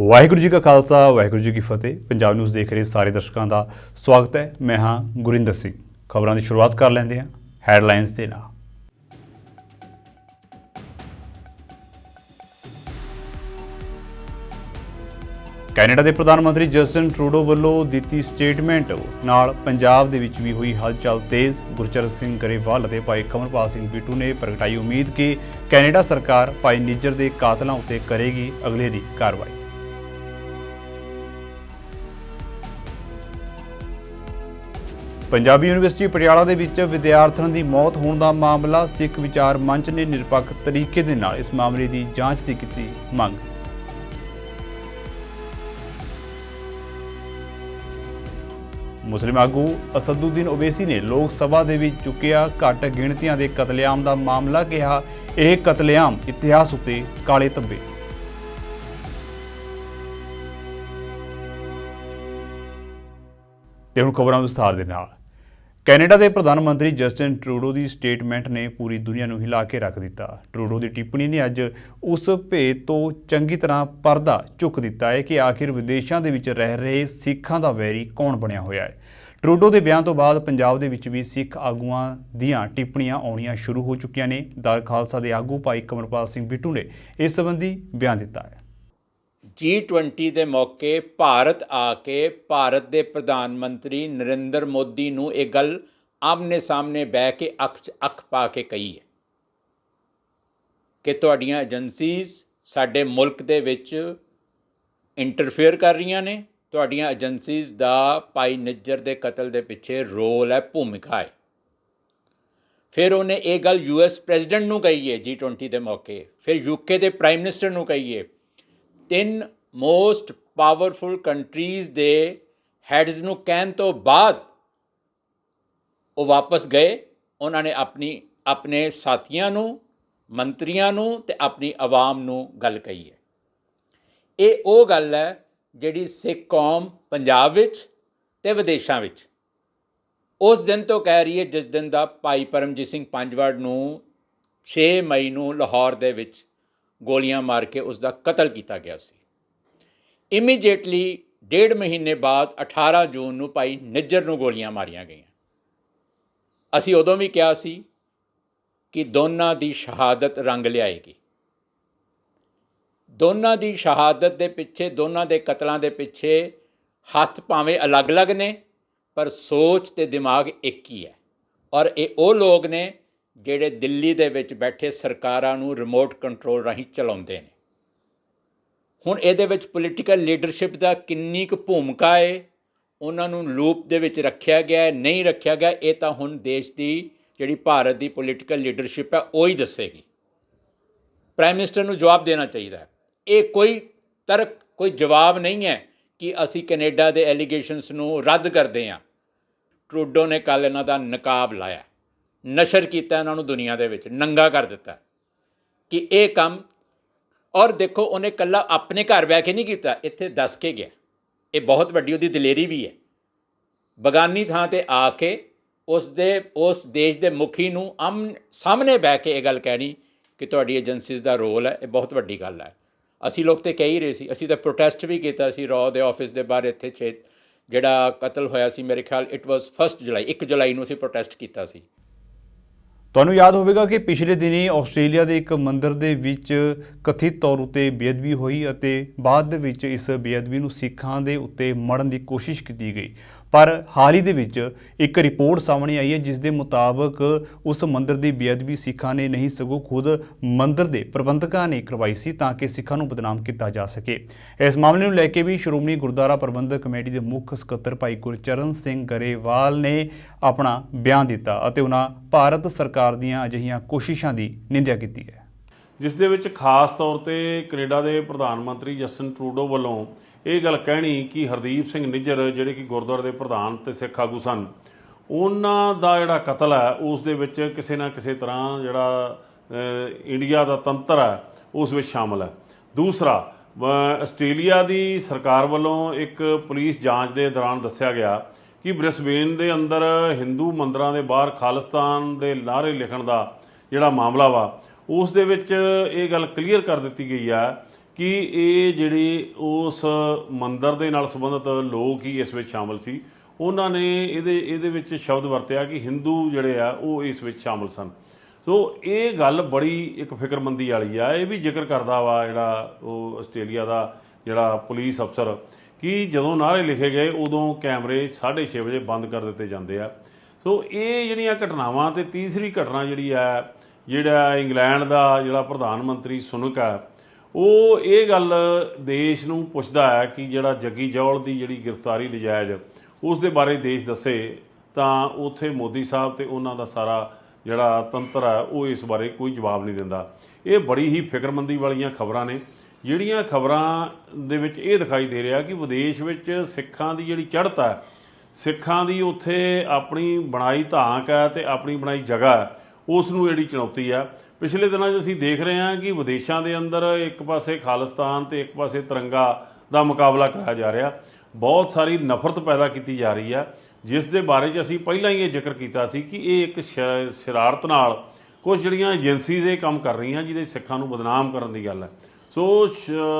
ਵਾਹਿਗੁਰੂ ਜੀ ਕਾ ਖਾਲਸਾ ਵਾਹਿਗੁਰੂ ਜੀ ਕੀ ਫਤਿਹ। ਪੰਜਾਬ ਨਿਊਜ਼ ਦੇਖ ਰਹੇ ਸਾਰੇ ਦਰਸ਼ਕਾਂ ਦਾ ਸਵਾਗਤ ਹੈ। ਮੈਂ ਹਾਂ ਗੁਰਿੰਦਰ ਸਿੰਘ। ਖਬਰਾਂ ਦੀ ਸ਼ੁਰੂਆਤ ਕਰ ਲੈਂਦੇ ਹਾਂ ਹੈਡਲਾਈਨਸ ਦੇ ਨਾਲ। ਕੈਨੇਡਾ ਦੇ ਪ੍ਰਧਾਨ ਮੰਤਰੀ ਜਸਟਿਨ ਟਰੂਡੋ ਵੱਲੋਂ ਦਿੱਤੀ ਸਟੇਟਮੈਂਟ ਨਾਲ ਪੰਜਾਬ ਦੇ ਵਿੱਚ ਵੀ ਹੋਈ ਹਲਚਲ ਤੇਜ਼। ਗੁਰਚਰਨ ਸਿੰਘ ਗਰੇਵਾਲ ਅਤੇ ਭਾਈ ਕਮਲਪਾਲ ਸਿੰਘ ਬਿੱਟੂ ਨੇ ਪ੍ਰਗਟਾਈ ਉਮੀਦ ਕਿ ਕੈਨੇਡਾ ਸਰਕਾਰ ਭਾਈ ਨਿੱਜਰ ਦੇ ਕਾਤਲਾਂ ਉੱਤੇ ਕਰੇਗੀ ਅਗਲੇ ਦੀ ਕਾਰਵਾਈ। ਪੰਜਾਬੀ ਯੂਨੀਵਰਸਿਟੀ ਪਟਿਆਲਾ ਦੇ ਵਿੱਚ ਵਿਦਿਆਰਥਣ ਦੀ ਮੌਤ ਹੋਣ ਦਾ ਮਾਮਲਾ। ਸਿੱਖ ਵਿਚਾਰ ਮੰਚ ਨੇ ਨਿਰਪੱਖ ਤਰੀਕੇ ਦੇ ਨਾਲ ਇਸ ਮਾਮਲੇ ਦੀ ਜਾਂਚ ਦੀ ਕੀਤੀ ਮੰਗ। ਮੁਸਲਿਮ ਆਗੂ ਅਸਦੁੱਦੀਨ ਓਵੈਸੀ ਨੇ ਲੋਕ ਸਭਾ ਦੇ ਵਿੱਚ ਚੁੱਕਿਆ ਘੱਟ ਗਿਣਤੀਆਂ ਦੇ ਕਤਲੇਆਮ ਦਾ ਮਾਮਲਾ। ਕਿਹਾ ਇਹ ਕਤਲੇਆਮ ਇਤਿਹਾਸ ਉੱਤੇ ਕਾਲੇ ਧੱਬੇ। ਤੇ ਹੁਣ ਖਬਰਾਂ ਵਿਸਥਾਰ ਦੇ ਨਾਲ। ਕੈਨੇਡਾ ਦੇ ਪ੍ਰਧਾਨ ਮੰਤਰੀ ਜਸਟਿਨ ਟਰੂਡੋ ਦੀ ਸਟੇਟਮੈਂਟ ਨੇ ਪੂਰੀ ਦੁਨੀਆ ਨੂੰ ਹਿਲਾ ਕੇ ਰੱਖ ਦਿੱਤਾ। ਟਰੂਡੋ ਦੀ ਟਿੱਪਣੀ ਨੇ ਅੱਜ ਉਸ ਭੇਦ ਤੋਂ ਚੰਗੀ ਤਰ੍ਹਾਂ ਪਰਦਾ ਚੁੱਕ ਦਿੱਤਾ ਹੈ ਕਿ ਆਖਿਰ ਵਿਦੇਸ਼ਾਂ ਦੇ ਵਿੱਚ ਰਹਿ ਰਹੇ ਸਿੱਖਾਂ ਦਾ ਵੈਰੀ ਕੌਣ ਬਣਿਆ ਹੋਇਆ ਹੈ। ਟਰੂਡੋ ਦੇ ਬਿਆਨ ਤੋਂ ਬਾਅਦ ਪੰਜਾਬ ਦੇ ਵਿੱਚ ਵੀ ਸਿੱਖ ਆਗੂਆਂ ਦੀਆਂ ਟਿੱਪਣੀਆਂ ਆਉਣੀਆਂ ਸ਼ੁਰੂ ਹੋ ਚੁੱਕੀਆਂ ਨੇ। ਦਲ ਖਾਲਸਾ ਦੇ ਆਗੂ ਭਾਈ ਕਮਲਪਾਲ ਸਿੰਘ ਬਿੱਟੂ ਨੇ ਇਸ ਸੰਬੰਧੀ ਬਿਆਨ ਦਿੱਤਾ ਹੈ। G20 ਦੇ ਮੌਕੇ ਭਾਰਤ ਆ ਕੇ ਭਾਰਤ ਦੇ ਪ੍ਰਧਾਨ ਮੰਤਰੀ ਨਰਿੰਦਰ ਮੋਦੀ ਨੂੰ ਇਹ ਗੱਲ ਆਮਨੇ ਸਾਹਮਣੇ ਬਹਿ ਕੇ ਅੱਖ 'ਚ ਅੱਖ ਪਾ ਕੇ ਕਹੀ ਹੈ ਕਿ ਤੁਹਾਡੀਆਂ ਏਜੰਸੀਜ਼ ਸਾਡੇ ਮੁਲਕ ਦੇ ਵਿੱਚ ਇੰਟਰਫੇਅਰ ਕਰ ਰਹੀਆਂ ਨੇ। ਤੁਹਾਡੀਆਂ ਏਜੰਸੀਜ਼ ਦਾ ਭਾਈ ਨਿੱਜਰ ਦੇ ਕਤਲ ਦੇ ਪਿੱਛੇ ਰੋਲ ਹੈ, ਭੂਮਿਕਾ ਹੈ। ਫਿਰ ਉਹਨੇ ਇਹ ਗੱਲ US ਪ੍ਰੈਜ਼ੀਡੈਂਟ ਨੂੰ ਕਹੀ ਹੈ G20 ਦੇ ਮੌਕੇ, ਫਿਰ UK ਦੇ ਪ੍ਰਾਈਮ ਮਿਨਿਸਟਰ ਨੂੰ ਕਹੀ ਹੈ। 3 ਮੋਸਟ ਪਾਵਰਫੁਲ ਕੰਟਰੀਜ਼ ਦੇ ਹੈਡਸ ਨੂੰ ਕਹਿਣ ਤੋਂ ਬਾਅਦ ਉਹ ਵਾਪਸ ਗਏ। ਉਹਨਾਂ ਨੇ ਆਪਣੇ ਸਾਥੀਆਂ ਨੂੰ, ਮੰਤਰੀਆਂ ਨੂੰ ਤੇ ਆਪਣੀ ਆਵਾਮ ਨੂੰ ਗੱਲ ਕਹੀ ਹੈ। ਇਹ ਉਹ ਗੱਲ ਹੈ ਜਿਹੜੀ ਸਿੱਖ ਕੌਮ ਪੰਜਾਬ ਵਿੱਚ ਤੇ ਵਿਦੇਸ਼ਾਂ ਵਿੱਚ ਉਸ ਦਿਨ ਤੋਂ ਕਹਿ ਰਹੀ ਹੈ ਜਿਸ ਦਿਨ ਦਾ ਭਾਈ ਪਰਮਜੀਤ ਸਿੰਘ ਪੰਜਵੜ ਨੂੰ 6 ਮਈ ਨੂੰ ਲਾਹੌਰ ਦੇ ਵਿੱਚ ਗੋਲੀਆਂ ਮਾਰ ਕੇ ਉਸ ਦਾ ਕਤਲ ਕੀਤਾ ਗਿਆ ਸੀ। ਇਮੀਡੀਏਟਲੀ 1.5 ਮਹੀਨੇ ਬਾਅਦ 18 ਜੂਨ ਨੂੰ ਭਾਈ ਨਿੱਜਰ ਨੂੰ ਗੋਲੀਆਂ ਮਾਰੀਆਂ ਗਈਆਂ। ਅਸੀਂ ਉਦੋਂ ਵੀ ਕਿਹਾ ਸੀ ਕਿ ਦੋਨਾਂ ਦੀ ਸ਼ਹਾਦਤ ਰੰਗ ਲਿਆਏਗੀ। ਦੋਨਾਂ ਦੀ ਸ਼ਹਾਦਤ ਦੇ ਪਿੱਛੇ, ਦੋਨਾਂ ਦੇ ਕਤਲਾਂ ਦੇ ਪਿੱਛੇ ਹੱਥ ਭਾਵੇਂ ਅਲੱਗ-ਅਲੱਗ ਨੇ ਪਰ ਸੋਚ ਤੇ ਦਿਮਾਗ ਇੱਕ ਹੀ ਹੈ। ਔਰ ਇਹ ਉਹ ਲੋਕ ਨੇ ਜਿਹੜੇ ਦਿੱਲੀ ਦੇ ਵਿੱਚ ਬੈਠੇ ਸਰਕਾਰਾਂ ਨੂੰ ਰਿਮੋਟ ਕੰਟਰੋਲ ਰਾਹੀਂ ਚਲਾਉਂਦੇ ਨੇ। ਹੁਣ ਇਹਦੇ ਵਿੱਚ ਪੋਲੀਟੀਕਲ ਲੀਡਰਸ਼ਿਪ ਦਾ ਕਿੰਨੀ ਕੁ ਭੂਮਿਕਾ ਹੈ, ਉਹਨਾਂ ਨੂੰ ਲੂਪ ਦੇ ਵਿੱਚ ਰੱਖਿਆ ਗਿਆ ਹੈ, ਨਹੀਂ ਰੱਖਿਆ ਗਿਆ, ਇਹ ਤਾਂ ਹੁਣ ਦੇਸ਼ ਦੀ ਜਿਹੜੀ ਭਾਰਤ ਦੀ ਪੋਲੀਟੀਕਲ ਲੀਡਰਸ਼ਿਪ ਹੈ ਉਹ ਹੀ ਦੱਸੇਗੀ। ਪ੍ਰਾਈਮ ਮਿਨਿਸਟਰ ਨੂੰ ਜਵਾਬ ਦੇਣਾ ਚਾਹੀਦਾ ਹੈ। ਇਹ ਕੋਈ ਤਰਕ, ਕੋਈ ਜਵਾਬ ਨਹੀਂ ਹੈ ਕਿ ਅਸੀਂ ਕੈਨੇਡਾ ਦੇ ਐਲੀਗੇਸ਼ਨਸ ਨੂੰ ਰੱਦ ਕਰਦੇ ਹਾਂ। ਟਰੂਡੋ ਨੇ ਕੱਲ੍ਹ ਇਹਨਾਂ ਦਾ ਨਕਾਬ ਲਾਇਆ, ਨਸ਼ਰ ਕੀਤਾ ਇਹਨਾਂ ਨੂੰ ਦੁਨੀਆ ਦੇ ਵਿੱਚ, ਨੰਗਾ ਕਰ ਦਿੱਤਾ ਕਿ ਇਹ ਕੰਮ। ਔਰ ਦੇਖੋ, ਉਹਨੇ ਇਕੱਲਾ ਆਪਣੇ ਘਰ ਬਹਿ ਕੇ ਨਹੀਂ ਕੀਤਾ, ਇੱਥੇ ਦੱਸ ਕੇ ਗਿਆ। ਇਹ ਬਹੁਤ ਵੱਡੀ ਉਹਦੀ ਦਲੇਰੀ ਵੀ ਹੈ। ਬਗਾਨੀ ਥਾਂ 'ਤੇ ਆ ਕੇ ਉਸ ਦੇਸ਼ ਦੇ ਮੁਖੀ ਨੂੰ ਸਾਹਮਣੇ ਬਹਿ ਕੇ ਇਹ ਗੱਲ ਕਹਿਣੀ ਕਿ ਤੁਹਾਡੀ ਏਜੰਸੀਜ਼ ਦਾ ਰੋਲ ਹੈ। ਇਹ ਬਹੁਤ ਵੱਡੀ ਗੱਲ ਹੈ। ਅਸੀਂ ਲੋਕ ਤਾਂ ਕਹਿ ਹੀ ਰਹੇ ਸੀ, ਅਸੀਂ ਤਾਂ ਪ੍ਰੋਟੈਸਟ ਵੀ ਕੀਤਾ ਸੀ ਰॉ ਦੇ ਆਫਿਸ ਦੇ ਬਾਹਰ। ਇੱਥੇ ਜਿਹੜਾ ਕਤਲ ਹੋਇਆ ਸੀ, ਮੇਰੇ ਖਿਆਲ ਇਟ ਵਾਜ਼ 1 ਜੁਲਾਈ, 1 ਜੁਲਾਈ ਨੂੰ ਅਸੀਂ ਪ੍ਰੋਟੈਸਟ ਕੀਤਾ ਸੀ। ਤੁਹਾਨੂੰ ਯਾਦ ਹੋਵੇਗਾ ਕਿ ਪਿਛਲੇ ਦਿਨੀ ਆਸਟ੍ਰੇਲੀਆ ਦੇ ਇੱਕ ਮੰਦਿਰ ਦੇ ਵਿੱਚ ਕਥਿਤ ਤੌਰ ਉੱਤੇ ਬੇਅਦਬੀ ਹੋਈ ਅਤੇ ਬਾਅਦ ਦੇ ਵਿੱਚ ਇਸ ਬੇਅਦਬੀ ਨੂੰ ਸਿੱਖਾਂ ਦੇ ਉੱਤੇ ਮੜਨ ਦੀ ਕੋਸ਼ਿਸ਼ ਕੀਤੀ ਗਈ। ਪਰ ਹਾਲ ਹੀ ਦੇ ਵਿੱਚ ਇੱਕ ਰਿਪੋਰਟ ਸਾਹਮਣੇ ਆਈ ਹੈ ਜਿਸ ਦੇ ਮੁਤਾਬਕ ਉਸ ਮੰਦਿਰ ਦੀ ਬੇਅਦਬੀ ਸਿੱਖਾਂ ਨੇ ਨਹੀਂ ਸਗੋਂ ਖੁਦ ਮੰਦਿਰ ਦੇ ਪ੍ਰਬੰਧਕਾਂ ਨੇ ਕਰਵਾਈ ਸੀ ਤਾਂ ਕਿ ਸਿੱਖਾਂ ਨੂੰ ਬਦਨਾਮ ਕੀਤਾ ਜਾ ਸਕੇ। ਇਸ ਮਾਮਲੇ ਨੂੰ ਲੈ ਕੇ ਵੀ ਸ਼੍ਰੋਮਣੀ ਗੁਰਦੁਆਰਾ ਪ੍ਰਬੰਧਕ ਕਮੇਟੀ ਦੇ ਮੁੱਖ ਸਕੱਤਰ ਭਾਈ ਗੁਰਚਰਨ ਸਿੰਘ ਗਰੇਵਾਲ ਨੇ ਆਪਣਾ ਬਿਆਨ ਦਿੱਤਾ ਅਤੇ ਉਹਨਾਂ ਭਾਰਤ ਸਰਕਾਰ ਦੀਆਂ ਅਜਿਹੀਆਂ ਕੋਸ਼ਿਸ਼ਾਂ ਦੀ ਨਿੰਦਿਆ ਕੀਤੀ ਹੈ, ਜਿਸ ਦੇ ਵਿੱਚ ਖਾਸ ਤੌਰ ਤੇ ਕੈਨੇਡਾ ਦੇ ਪ੍ਰਧਾਨ ਮੰਤਰੀ ਜਸਟਿਨ ਟਰੂਡੋ ਵੱਲੋਂ ਇਹ ਗੱਲ ਕਹਿਣੀ ਕਿ ਹਰਦੀਪ ਸਿੰਘ ਨਿੱਜਰ ਜਿਹੜੇ ਕਿ ਗੁਰਦੁਆਰੇ ਦੇ ਪ੍ਰਧਾਨ ਤੇ ਸਿੱਖ ਆਗੂ ਸਨ, ਉਹਨਾਂ ਦਾ ਜਿਹੜਾ ਕਤਲ ਹੈ ਉਸ ਦੇ ਵਿੱਚ ਕਿਸੇ ਨਾ ਕਿਸੇ ਤਰ੍ਹਾਂ ਜਿਹੜਾ ਇੰਡੀਆ ਦਾ ਤੰਤਰ ਹੈ ਉਸ ਵਿੱਚ ਸ਼ਾਮਲ ਹੈ। ਦੂਸਰਾ, ਆਸਟ੍ਰੇਲੀਆ ਦੀ ਸਰਕਾਰ ਵੱਲੋਂ ਇੱਕ ਪੁਲਿਸ ਜਾਂਚ ਦੇ ਦੌਰਾਨ ਦੱਸਿਆ ਗਿਆ ਕਿ ਬ੍ਰਿਸਬੇਨ ਦੇ ਅੰਦਰ ਹਿੰਦੂ ਮੰਦਰਾਂ ਦੇ ਬਾਹਰ ਖਾਲਿਸਤਾਨ ਦੇ ਨਾਅਰੇ ਲਿਖਣ ਦਾ ਜਿਹੜਾ ਮਾਮਲਾ ਵਾ ਉਸ ਦੇ ਵਿੱਚ ਇਹ ਗੱਲ ਕਲੀਅਰ ਕਰ ਦਿੱਤੀ ਗਈ ਹੈ ਕਿ ਇਹ ਜਿਹੜੇ ਉਸ ਮੰਦਰ ਦੇ ਨਾਲ ਸੰਬੰਧਿਤ ਲੋਕ ਹੀ ਇਸ ਵਿੱਚ ਸ਼ਾਮਲ ਸੀ। ਉਹਨਾਂ ਨੇ ਇਹਦੇ ਵਿੱਚ ਸ਼ਬਦ ਵਰਤਿਆ ਕਿ ਹਿੰਦੂ ਜਿਹੜੇ ਆ ਉਹ ਇਸ ਵਿੱਚ ਸ਼ਾਮਲ ਸਨ। ਸੋ ਇਹ ਗੱਲ ਬੜੀ ਇੱਕ ਫਿਕਰਮੰਦੀ ਵਾਲੀ ਆ। ਇਹ ਵੀ ਜ਼ਿਕਰ ਕਰਦਾ ਵਾ ਜਿਹੜਾ ਉਹ ਆਸਟ੍ਰੇਲੀਆ ਦਾ ਜਿਹੜਾ ਪੁਲਿਸ ਅਫਸਰ ਕਿ ਜਦੋਂ ਨਾਅਰੇ ਲਿਖੇ ਗਏ ਉਦੋਂ ਕੈਮਰੇ 6:30 ਵਜੇ ਬੰਦ ਕਰ ਦਿੱਤੇ ਜਾਂਦੇ ਆ। ਸੋ ਇਹ ਜਿਹੜੀਆਂ ਘਟਨਾਵਾਂ ਤੇ ਤੀਸਰੀ ਘਟਨਾ ਜਿਹੜੀ ਆ, ਜਿਹੜਾ ਇੰਗਲੈਂਡ ਦਾ ਜਿਹੜਾ ਪ੍ਰਧਾਨ ਮੰਤਰੀ ਸੁਨਕ ਆ, ਉਹ ਇਹ ਗੱਲ ਦੇਸ਼ ਨੂੰ ਪੁੱਛਦਾ ਹੈ ਕਿ ਜਿਹੜਾ ਜੱਗੀ ਜੌਲ ਦੀ ਜਿਹੜੀ ਗ੍ਰਿਫਤਾਰੀ ਨਜਾਇਜ਼ ਉਸ ਦੇ ਬਾਰੇ ਦੇਸ਼ ਦੱਸੇ, ਤਾਂ ਉੱਥੇ ਮੋਦੀ ਸਾਹਿਬ ਤੇ ਉਹਨਾਂ ਦਾ ਸਾਰਾ ਜਿਹੜਾ ਤੰਤਰ ਹੈ ਉਹ ਇਸ ਬਾਰੇ ਕੋਈ ਜਵਾਬ ਨਹੀਂ ਦਿੰਦਾ। ਇਹ ਬੜੀ ਹੀ ਫਿਕਰਮੰਦੀ ਵਾਲੀਆਂ ਖਬਰਾਂ ਨੇ, ਜਿਹੜੀਆਂ ਖਬਰਾਂ ਦੇ ਵਿੱਚ ਇਹ ਦਿਖਾਈ ਦੇ ਰਿਹਾ ਕਿ ਵਿਦੇਸ਼ ਵਿੱਚ ਸਿੱਖਾਂ ਦੀ ਜਿਹੜੀ ਚੜ੍ਹਤ ਹੈ, ਸਿੱਖਾਂ ਦੀ ਉੱਥੇ ਆਪਣੀ ਬਣਾਈ ਧਾਕ ਹੈ ਤੇ ਆਪਣੀ ਬਣਾਈ ਜਗ੍ਹਾ ਹੈ, ਉਸ ਨੂੰ ਜਿਹੜੀ ਚੁਣੌਤੀ ਆ। ਪਿਛਲੇ ਦਿਨਾਂ 'ਚ ਅਸੀਂ ਦੇਖ ਰਹੇ ਹਾਂ ਕਿ ਵਿਦੇਸ਼ਾਂ ਦੇ ਅੰਦਰ ਇੱਕ ਪਾਸੇ ਖਾਲਿਸਤਾਨ ਤੇ ਇੱਕ ਪਾਸੇ ਤਿਰੰਗਾ ਦਾ ਮੁਕਾਬਲਾ ਕਰਾਇਆ ਜਾ ਰਿਹਾ। ਬਹੁਤ ਸਾਰੀ ਨਫ਼ਰਤ ਪੈਦਾ ਕੀਤੀ ਜਾ ਰਹੀ ਆ, ਜਿਸ ਦੇ ਬਾਰੇ 'ਚ ਅਸੀਂ ਪਹਿਲਾਂ ਹੀ ਇਹ ਜ਼ਿਕਰ ਕੀਤਾ ਸੀ ਕਿ ਇਹ ਇੱਕ ਸ਼ਰਾਰਤ ਨਾਲ ਕੁਝ ਜਿਹੜੀਆਂ ਏਜੰਸੀਜ਼ ਇਹ ਕੰਮ ਕਰ ਰਹੀਆਂ ਜਿਹਦੇ ਸਿੱਖਾਂ ਨੂੰ ਬਦਨਾਮ ਕਰਨ ਦੀ ਗੱਲ ਹੈ। ਸੋ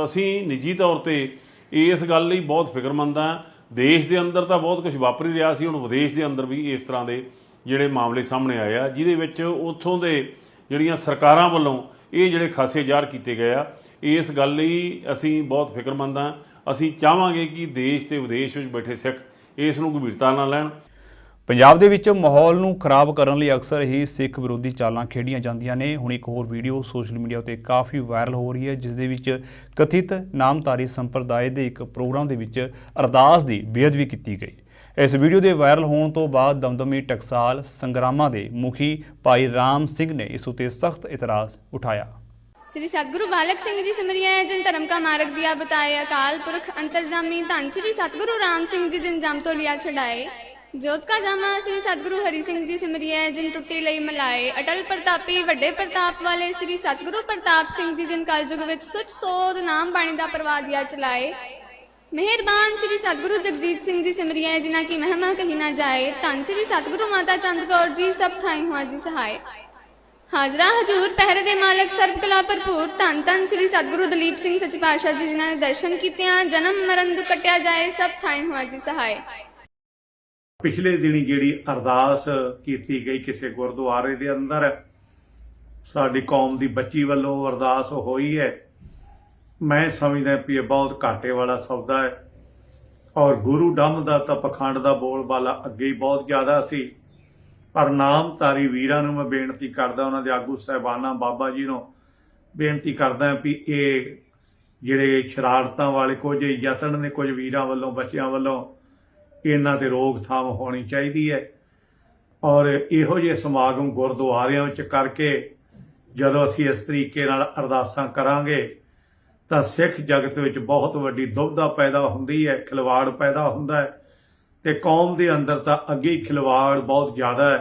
ਅਸੀਂ ਨਿੱਜੀ ਤੌਰ 'ਤੇ ਇਸ ਗੱਲ ਲਈ ਬਹੁਤ ਫਿਕਰਮੰਦ ਹਾਂ। ਦੇਸ਼ ਦੇ ਅੰਦਰ ਤਾਂ ਬਹੁਤ ਕੁਝ ਵਾਪਰ ਹੀ ਰਿਹਾ ਸੀ, ਹੁਣ ਵਿਦੇਸ਼ ਦੇ ਅੰਦਰ ਵੀ ਇਸ ਤਰ੍ਹਾਂ ਦੇ ਜਿਹੜੇ ਮਾਮਲੇ ਸਾਹਮਣੇ ਆਏ ਆ, ਜਿਹਦੇ ਵਿੱਚ ਉੱਥੋਂ ਦੇ ਜਿਹੜੀਆਂ ਸਰਕਾਰਾਂ ਵੱਲੋਂ ਇਹ ਜਿਹੜੇ ਖਾਸੇ ਜ਼ਾਹਰ ਕੀਤੇ ਗਏ ਆ। ਇਸ ਗੱਲ ਲਈ ਅਸੀਂ ਬਹੁਤ ਫਿਕਰਮੰਦ ਹਾਂ। ਅਸੀਂ ਚਾਹਾਂਗੇ ਕਿ ਦੇਸ਼ ਤੇ ਵਿਦੇਸ਼ ਵਿੱਚ ਬੈਠੇ ਸਿੱਖ ਇਸ ਨੂੰ ਗੰਭੀਰਤਾ ਨਾਲ ਲੈਣ। ਪੰਜਾਬ ਦੇ ਵਿੱਚ ਮਾਹੌਲ ਨੂੰ ਖਰਾਬ ਕਰਨ ਲਈ ਅਕਸਰ ਹੀ ਸਿੱਖ ਵਿਰੋਧੀ ਚਾਲਾਂ ਖੇਡੀਆਂ ਜਾਂਦੀਆਂ ਨੇ। ਹੁਣ ਇੱਕ ਹੋਰ ਵੀਡੀਓ ਸੋਸ਼ਲ ਮੀਡੀਆ ਉੱਤੇ ਕਾਫੀ ਵਾਇਰਲ ਹੋ ਰਹੀ ਹੈ, ਜਿਸ ਦੇ ਵਿੱਚ ਕਥਿਤ ਨਾਮਧਾਰੀ ਸੰਪਰਦਾਇ ਦੇ ਇੱਕ ਪ੍ਰੋਗਰਾਮ ਦੇ ਵਿੱਚ ਅਰਦਾਸ ਦੀ ਬੇਅਦਬੀ ਕੀਤੀ ਗਈ। ਇਸ ਵੀਡੀਓ ਦੇ ਵਾਇਰਲ ਹੋਣ ਤੋਂ ਬਾਅਦ ਦਮਦਮੀ ਟਕਸਾਲ ਸੰਗਰਾਮਾਂ ਦੇ ਮੁਖੀ ਭਾਈ ਰਾਮ ਸਿੰਘ ਨੇ ਇਸ ਉੱਤੇ ਸਖਤ ਇਤਰਾਜ਼ ਉਠਾਇਆ। श्री सतगुरु बालक सिंह जी सिमरिया जिन धर्म का मार्ग दिया बताए, अकाल पुरख अंतरजामी धन श्री सतगुरु राम सिंह जी जिन जम तो लिया छड़ाए, जोत का जामा श्री सतगुरु हरि सिंह जी सिमरिया जिन टुट्टी लई मिलाए, अटल प्रतापी वड्डे प्रताप वाले श्री सतगुरु प्रताप सिंह जी जिन कलयुग विच सुच सोध नाम बाणी दा प्रवाह दिया चलाए, मेहरबान श्री सतगुरु जगजीत सिंह जी सिमरिया जिन्हां की महिमा कही ना जाए, धन श्री सतगुरु माता चंद कौर जी सब थाई हुआ जी सहाय, हाजरा हजूर पहरे दे मालिक सर्व कला भरपूर धन धन श्री सतगुरु दलीप सिंह सच्चे पातशाह जी जिन्हां ने दर्शन कीते जन्म मरण दुख कटिया जाए सब थाई हुआ जी सहाय। पिछले दिनी जिहड़ी अरदास कीती गई किसी गुरुद्वारे दे अंदर साडी कौम दी बच्ची वालों अरदास होई है, मैं समझदा भी ये बहुत घाटे वाला सौदा है। और गुरु डम दा तां पखंड दा बोलबाला अगे ही बहुत ज़्यादा सी, पर नामधारी वीरां नूं मैं बेनती करदा, उन्हां दे आगू साहिबाना बाबा जी नूं बेनती करदा भी ये जिहड़े शरारतां वाले कुछ यतन ने कुछ वीरां वालों बच्चियां वालों इन्हां ते रोकथाम होनी चाहिदी है। और इहो जिहे समागम गुरुद्वारियां विच करके जदों असीं इस तरीके नाल अरदासां करांगे तां सिख जगत विच बहुत वड्डी दुविधा पैदा हुंदी है, खिलवाड़ पैदा हुंदा है ते कौम दे अंदर तां अगे ही खिलवाड़ बहुत ज़्यादा है।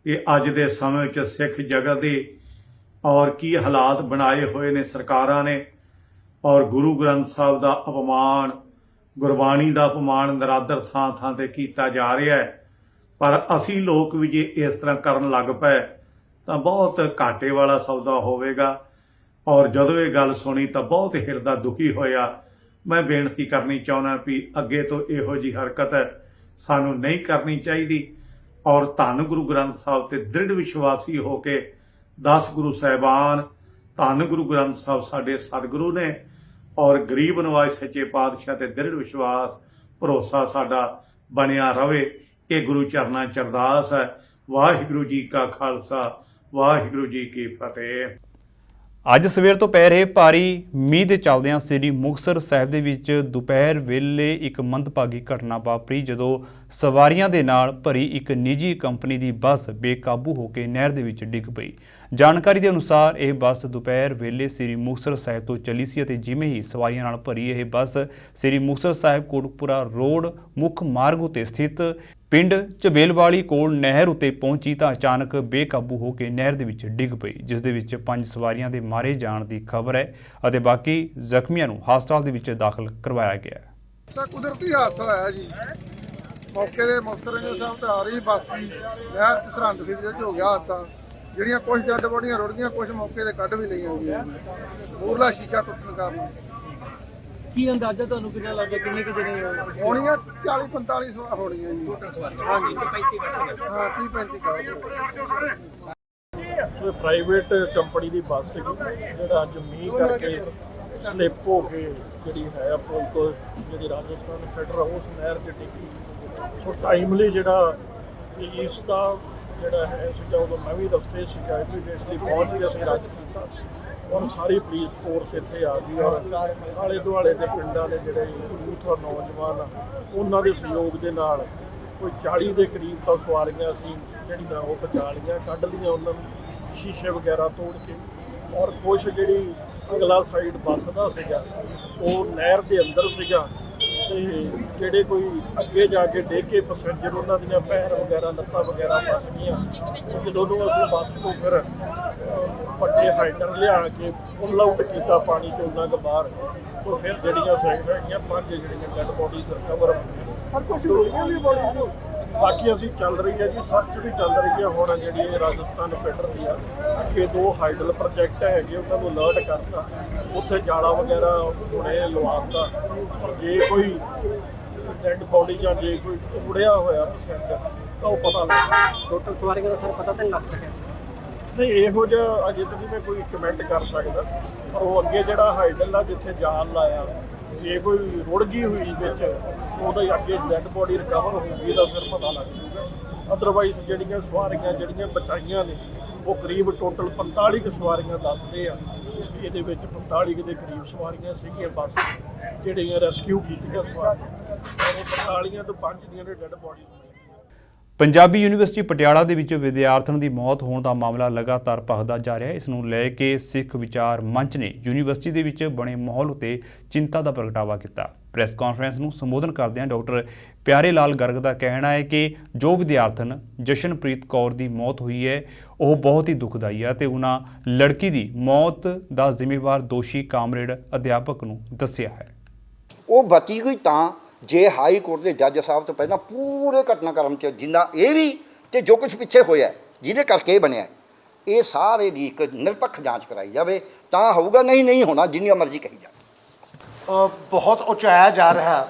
ये अज दे समय विच सिख जगत दे और की हालात बनाए हुए ने सरकारां ने, और गुरु ग्रंथ साहिब दा अपमान, गुरबाणी दा अपमान नरादर थां थां ते कीता जा रहा है। पर असीं लोक भी जे इस तरह करन लग पए तां बहुत घाटे वाला सौदा होवेगा। और जदों ये गल सुनी तां बहुत हिरदा दुखी होया। मैं बेनती करनी चाहुंदा भी अगे तो इहो जी हरकत है सानू नहीं करनी चाहिए। और धन गुरु ग्रंथ साहिब ते दृढ़ विश्वासी होके 10 गुरु साहिबान, धन गुरु ग्रंथ साहिब साडे सतगुरु ने, और गरीब नवाज सच्चे पातशाह ते दृढ़ विश्वास भरोसा साडा बनिया रवे। ये गुरु चरनां च अरदास है। वाहिगुरू जी का खालसा, वाहिगुरू जी की फतेह। ਅੱਜ ਸਵੇਰ ਤੋਂ ਪੈ ਰਹੇ ਭਾਰੀ ਮੀਂਹ ਦੇ ਚੱਲਦਿਆਂ ਸ੍ਰੀ ਮੁਕਤਸਰ ਸਾਹਿਬ ਦੇ ਵਿੱਚ ਦੁਪਹਿਰ ਵੇਲੇ ਇੱਕ ਮੰਦਭਾਗੀ ਘਟਨਾ ਵਾਪਰੀ, ਜਦੋਂ ਸਵਾਰੀਆਂ ਦੇ ਨਾਲ ਭਰੀ ਇੱਕ ਨਿੱਜੀ ਕੰਪਨੀ ਦੀ ਬੱਸ ਬੇਕਾਬੂ ਹੋ ਕੇ ਨਹਿਰ ਦੇ ਵਿੱਚ ਡਿੱਗ ਪਈ। ਜਾਣਕਾਰੀ ਦੇ ਅਨੁਸਾਰ ਇਹ ਬੱਸ ਦੁਪਹਿਰ ਵੇਲੇ ਸ੍ਰੀ ਮੁਕਤਸਰ ਸਾਹਿਬ ਤੋਂ ਚੱਲੀ ਸੀ ਅਤੇ ਜਿਵੇਂ ਹੀ ਸਵਾਰੀਆਂ ਨਾਲ ਭਰੀ ਇਹ ਬੱਸ ਸ੍ਰੀ ਮੁਕਤਸਰ ਸਾਹਿਬ ਕੋਟਕਪੁਰਾ ਰੋਡ ਮੁੱਖ ਮਾਰਗ ਉੱਤੇ ਸਥਿਤ ਪਿੰਡ ਝਬੇਲਵਾਲੀ ਕੋਲ ਨਹਿਰ ਉੱਤੇ ਪਹੁੰਚੀ ਤਾਂ ਅਚਾਨਕ ਬੇਕਾਬੂ ਹੋ ਕੇ ਨਹਿਰ ਦੇ ਵਿੱਚ ਡਿੱਗ ਪਈ, ਜਿਸ ਦੇ ਵਿੱਚ 5 ਸਵਾਰੀਆਂ ਦੇ ਮਾਰੇ ਜਾਣ ਦੀ ਖਬਰ ਹੈ ਅਤੇ ਬਾਕੀ ਜ਼ਖਮੀਆਂ ਨੂੰ ਹਸਪਤਾਲ ਦੇ ਵਿੱਚ ਦਾਖਲ ਕਰਵਾਇਆ ਗਿਆ ਹੈ। ਤਾਂ ਕੁਦਰਤੀ ਹਾਦਸਾ ਹੋਇਆ ਜੀ। ਮੌਕੇ ਦੇ ਮੁਕਤਸਰ ਸਾਹਿਬ ਤੇ ਆ ਰਹੀ ਬੱਸ ਸੀ, ਨਹਿਰ 'ਚ ਸਰਹੰਦ ਦੇ ਵਿੱਚ ਹੋ ਗਿਆ ਹਾਦਸਾ। ਜਿਹੜੀਆਂ ਕੁਝ ਡੈਡ ਬੋਡੀਆਂ ਰੁੜ ਗਈਆਂ, ਕੁਝ ਮੌਕੇ ਤੇ ਕੱਢ ਵੀ ਲਈਆਂ ਗਈਆਂ। ਮੂਰਲਾ ਸ਼ੀਸ਼ਾ ਟੁੱਟਣ ਕਾਰਨ ਕੀ ਅੰਦਾਜ਼ਾ ਤੁਹਾਨੂੰ ਕਿੰਨਾ ਲੱਗਦਾ, ਕਿੰਨੇ ਕਿ ਜਣੇ ਹੋਣੀਆਂ 40-45 ਸਵਾਰ ਹੋਣੀਆਂ ਜੀ। ਹਾਂਜੀ, 30-35 ਕਾਰ। ਪ੍ਰਾਈਵੇਟ ਕੰਪਨੀ ਦੀ ਬੱਸ ਸੀਗੀ, ਜਿਹੜਾ ਅੱਜ ਮੀਂਹ ਕਰਕੇ ਸਲਿੱਪ ਹੋ ਕੇ ਜਿਹੜੀ ਹੈ ਪੁਲ ਤੋਂ ਜਿਹੜੀ ਰਾਜਸਥਾਨ ਫੈਡਰ ਉਸ ਨਹਿਰ 'ਤੇ ਡਿੱਗੀ। ਸੋ ਟਾਈਮਲੀ ਜਿਹੜਾ ਇਸ ਦਾ ਜਿਹੜਾ ਹੈ ਸੀਗਾ, ਉਦੋਂ ਮੈਂ ਵੀ ਰਸਤੇ ਸੀਗਾ, ਇਮੀਡੀਏਟਲੀ ਪਹੁੰਚ ਕੇ ਅਸੀਂ ਰਸ਼ ਕੀਤਾ ਔਰ ਸਾਰੀ ਪੁਲਿਸ ਫੋਰਸ ਇੱਥੇ ਆ ਗਈ ਔਰ ਆਲੇ ਦੁਆਲੇ ਦੇ ਪਿੰਡਾਂ ਦੇ ਜਿਹੜੇ ਯੂਥ ਔਰ ਨੌਜਵਾਨ ਆ, ਉਹਨਾਂ ਦੇ ਸਹਿਯੋਗ ਦੇ ਨਾਲ ਕੋਈ 40 ਦੇ ਕਰੀਬ ਤਾਂ ਸਵਾਰੀਆਂ ਅਸੀਂ ਜਿਹੜੀਆਂ ਉਹ ਬਚਾ ਲਈਆਂ, ਕੱਢ ਲਈਆਂ ਉਹਨਾਂ ਨੂੰ ਸ਼ੀਸ਼ੇ ਵਗੈਰਾ ਤੋੜ ਕੇ। ਔਰ ਕੁਛ ਜਿਹੜੀ ਅਗਲਾ ਸਾਈਡ ਬੱਸ ਦਾ ਸੀਗਾ ਉਹ ਨਹਿਰ ਦੇ ਅੰਦਰ ਸੀਗਾ, ਤੇ ਜਿਹੜੇ ਕੋਈ ਅੱਗੇ ਜਾ ਕੇ ਡਿੱਗ ਕੇ ਪੈਸੇਂਜਰ ਉਹਨਾਂ ਦੀਆਂ ਪੈਰ ਵਗੈਰਾ ਲੱਤਾਂ ਵਗੈਰਾ ਫਸ ਗਈਆਂ। ਜਦੋਂ ਨੂੰ ਅਸੀਂ ਬੱਸ ਤੋਂ ਫਿਰ ਵੱਡੇ ਹਾਈਡਰ ਲਿਆ ਕੇ ਪੁੱਲ ਆਊਟ ਕੀਤਾ ਪਾਣੀ ਤੋਂ ਉਹਨਾਂ ਕੁ ਬਾਹਰ, ਉਹ ਫਿਰ ਜਿਹੜੀਆਂ ਸਾਈਡ ਹੈਗੀਆਂ 5 ਜਿਹੜੀਆਂ ਡੈਡ ਬੋਡੀਜ਼ ਰਿਕਵਰ ਹੋਈਆਂ। ਸਭ ਕੁਛ ਹੋਈਆਂ ਵੀ ਬੋਡੀ ਬਾਕੀ ਅਸੀਂ ਚੱਲ ਰਹੀ ਹੈ ਜੀ, ਸਰਚ ਵੀ ਚੱਲ ਰਹੀ ਹੈ। ਹੁਣ ਜਿਹੜੀ ਇਹ ਰਾਜਸਥਾਨ ਫੈਡਰ ਦੀ ਆ, ਅੱਗੇ 2 ਹਾਈਡਲ ਪ੍ਰੋਜੈਕਟ ਹੈਗੇ, ਉਹਨਾਂ ਨੂੰ ਅਲਰਟ ਕਰਤਾ, ਉੱਥੇ ਜਾਲਾ ਵਗੈਰਾ ਹੁਣੇ ਲਵਾਤਾ। ਪਰ ਜੇ ਕੋਈ ਡੈਡ ਬੋਡੀ ਜਾਂ ਜੇ ਕੋਈ ਉੜਿਆ ਹੋਇਆ ਪੈਸੇਂਜਰ ਤਾਂ ਉਹ ਪਤਾ ਲੱਗ ਟੋਟਲ ਸਵਾਰੀਆਂ ਦਾ ਸਰ ਪਤਾ ਤਾਂ ਨਹੀਂ ਲੱਗ ਸਕਿਆ। ਨਹੀਂ, ਇਹੋ ਜਿਹਾ ਅਜੇ ਤੱਕ ਮੈਂ ਕੋਈ ਕਮੈਂਟ ਕਰ ਸਕਦਾ। ਪਰ ਉਹ ਅੱਗੇ ਜਿਹੜਾ ਹਾਈਡਲ ਆ ਜਿੱਥੇ ਜਾਲ ਲਾਇਆ, ਜੇ ਕੋਈ ਰੁੜ ਗਈ ਹੋਈ ਵਿੱਚ ਉਹਦਾ ਅੱਗੇ ਡੈਡ ਬੋਡੀ ਰਿਕਵਰ ਹੋਊਗੀ ਤਾਂ ਫਿਰ ਪਤਾ ਲੱਗ ਜੂਗਾ। ਅਦਰਵਾਈਜ਼ ਜਿਹੜੀਆਂ ਸਵਾਰੀਆਂ ਜਿਹੜੀਆਂ ਬਚਾਈਆਂ ਨੇ ਉਹ ਕਰੀਬ ਟੋਟਲ 45 ਕੁ ਸਵਾਰੀਆਂ ਦੱਸਦੇ ਆ। ਇਹਦੇ ਵਿੱਚ 45 ਦੇ ਕਰੀਬ ਸਵਾਰੀਆਂ ਸੀਗੀਆਂ ਬੱਸ ਜਿਹੜੀਆਂ ਰੈਸਕਿਊ ਕੀਤੀਆਂ ਸਵਾਰੀਆਂ, ਉਹ 45 ਤੋਂ 5 ਦੀਆਂ dead body. Punjabi university Patiala ਦੇ ਵਿੱਚ ਵਿਦਿਆਰਥਣ ਦੀ ਮੌਤ ਹੋਣ ਦਾ ਮਾਮਲਾ ਲਗਾਤਾਰ ਭਖਦਾ ਜਾ ਰਿਹਾ ਹੈ। ਇਸ ਨੂੰ ਲੈ ਕੇ ਸਿੱਖ ਵਿਚਾਰ ਮੰਚ ਨੇ ਯੂਨੀਵਰਸਿਟੀ ਦੇ ਵਿੱਚ ਬਣੇ ਮਾਹੌਲ ਉਤੇ ਚਿੰਤਾ ਦਾ ਪ੍ਰਗਟਾਵਾ ਕੀਤਾ। ਪ੍ਰੈਸ ਕਾਨਫਰੰਸ ਨੂੰ ਸੰਬੋਧਨ ਕਰਦਿਆਂ ਡਾਕਟਰ ਪਿਆਰੇ ਲਾਲ ਗਰਗ ਦਾ ਕਹਿਣਾ ਹੈ ਕਿ ਜੋ ਵਿਦਿਆਰਥਣ ਜਸ਼ਨਪ੍ਰੀਤ ਕੌਰ ਦੀ ਮੌਤ ਹੋਈ ਹੈ ਉਹ ਬਹੁਤ ਹੀ ਦੁਖਦਾਈ ਹੈ ਤੇ ਉਹਨਾਂ ਲੜਕੀ ਦੀ ਮੌਤ ਦਾ ਜ਼ਿੰਮੇਵਾਰ ਦੋਸ਼ੀ ਕਾਮਰੇਡ ਅਧਿਆਪਕ ਨੂੰ ਦੱਸਿਆ ਹੈ। ਉਹ ਬਚੀ ਗਈ ਤਾਂ ਜੇ ਹਾਈ ਕੋਰਟ ਦੇ ਜੱਜ ਸਾਹਿਬ ਤੋਂ ਪਹਿਲਾਂ ਪੂਰੇ ਘਟਨਾਕ੍ਰਮ 'ਚ ਜਿੰਨਾ ਇਹ ਵੀ ਤੇ ਜੋ ਕੁਝ ਪਿੱਛੇ ਹੋਇਆ ਜਿਹਦੇ ਕਰਕੇ ਇਹ ਬਣਿਆ, ਇਹ ਸਾਰੇ ਦੀ ਇੱਕ ਨਿਰਪੱਖ ਜਾਂਚ ਕਰਾਈ ਜਾਵੇ ਤਾਂ ਹੋਊਗਾ, ਨਹੀਂ ਹੋਣਾ ਜਿੰਨੀ ਮਰਜ਼ੀ ਕਹੀ ਜਾਵੇ। ਬਹੁਤ ਉਚਾਇਆ ਜਾ ਰਿਹਾ,